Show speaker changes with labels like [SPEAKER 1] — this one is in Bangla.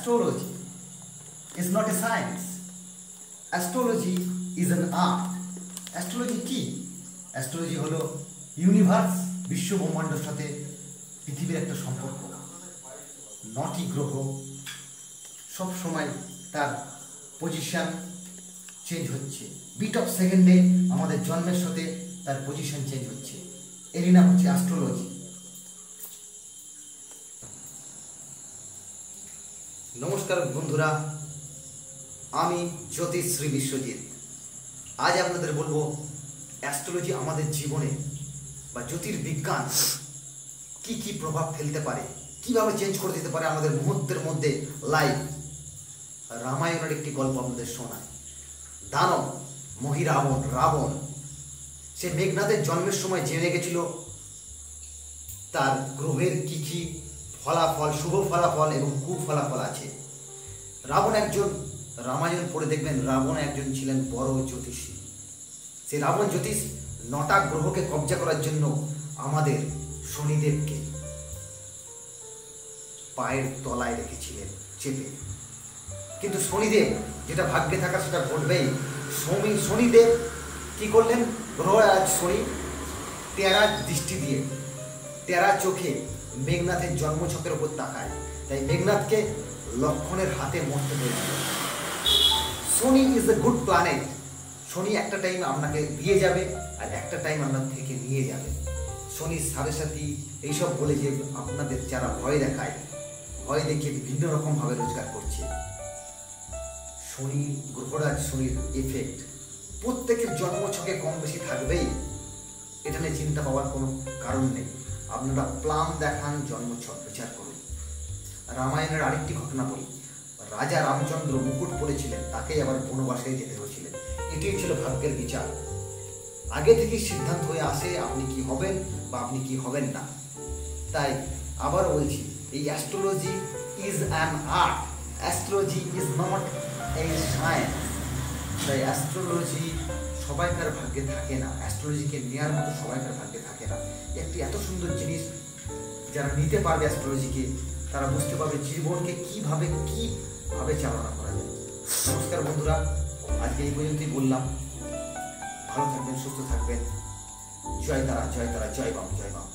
[SPEAKER 1] Astrology is not a science. Astrology is an art. Astrology কি? Astrology হলো ইউনিভার্স, বিশ্ব ব্রহ্মাণ্ডের সাথে পৃথিবীর একটা সম্পর্ক। 9টি গ্রহ সব সময় তার পজিশন চেঞ্জ হচ্ছে, বিট অফ সেকেন্ডে আমাদের জন্মের সাথে তার পজিশন চেঞ্জ হচ্ছে। এরই নাম হচ্ছে অ্যাস্ট্রোলজি। নমস্কার বন্ধুরা, আমি জ্যোতিশ্রী বিশ্বজিৎ। আজ আপনাদের বলবো অ্যাস্ট্রোলজি আমাদের জীবনে বা জ্যোতির্বিজ্ঞান কি কি প্রভাব ফেলতে পারে, কিভাবে চেঞ্জ করে দিতে পারে আমাদের মুহূর্তের মধ্যে লাইফ। রামায়ণের একটি গল্প আপনাদের শোনায়। দানব রাবণ সে মেঘনাথের জন্মের সময় জেনে গেছিল তার গ্রহের কি কি ফলাফল, শুভ ফলাফল এবং কুফলাফল আছে। রামায়ণ পড়ে দেখবেন রাবণ একজন ছিলেন বড় জ্যোতিষী। সে রাবণ জ্যোতিষ 9টা গ্রহকে কবজা করার জন্য আমাদের শনিদেবকে পায়ের তলায় রেখেছিলেন চেপে। কিন্তু শনিদেব, যেটা ভাগ্যে থাকা সেটা ঘটবেই। শনিদেব কি করলেন? গ্রহরাজ শনি তেরা দৃষ্টি দিয়ে, তেরা চোখে মেঘনাথের জন্মছকের উপর তাকায়। তাই মেঘনাথকে লক্ষণের হাতে মরতে হয়েছিল। শনি ইজ এ গুড প্ল্যানেট। শনি একটা টাইম আপনাকে দিয়ে যাবে আর একটা টাইম আপনার থেকে নিয়ে যাবে। শনির সাড়ে সাথী এইসব বলে যে আপনাদের যারা ভয় দেখায়, ভয় দেখিয়ে বিভিন্ন রকমভাবে রোজগার করছে। শনি, গ্রহরাজ শনির এফেক্ট প্রত্যেকের জন্মছকে কম বেশি থাকবেই, এটা নিয়ে চিন্তা পাওয়ার কোনো কারণ নেই। আপনারা প্লাম দেখান, জন্মছক বিচার করুন। রামায়ণের আরেকটি ঘটনা বলি। রাজা রামচন্দ্র মুকুট পরেছিলেন, তাকেই আবার বনবাসে যেতে হয়েছিলেন। এটিই ছিল ভাগ্যের বিচার। আগে থেকেই সিদ্ধান্ত হয়ে আসে আপনি কি হবেন বা আপনি কি হবেন না। তাই আবার বলছি, এই astrology is an art, astrology is not a science. তাই অ্যাস্ট্রোলজি সবাইকার ভাগ্যে থাকে না, অ্যাস্ট্রোলজিকে নেওয়ার মতো সবাইকার ভাগ্যে থাকে না। একটি এত সুন্দর জিনিস, যারা নিতে পারবে অ্যাস্ট্রোলজিকে, তারা বুঝতে পারবে জীবনকে কিভাবে চালনা করা যায়। নমস্কার বন্ধুরা, আজকে এই পর্যন্তই বললাম। ভালো থাকবেন, সুস্থ থাকবেন। জয় তারা, জয় তারা, জয় বাম, জয় বাম।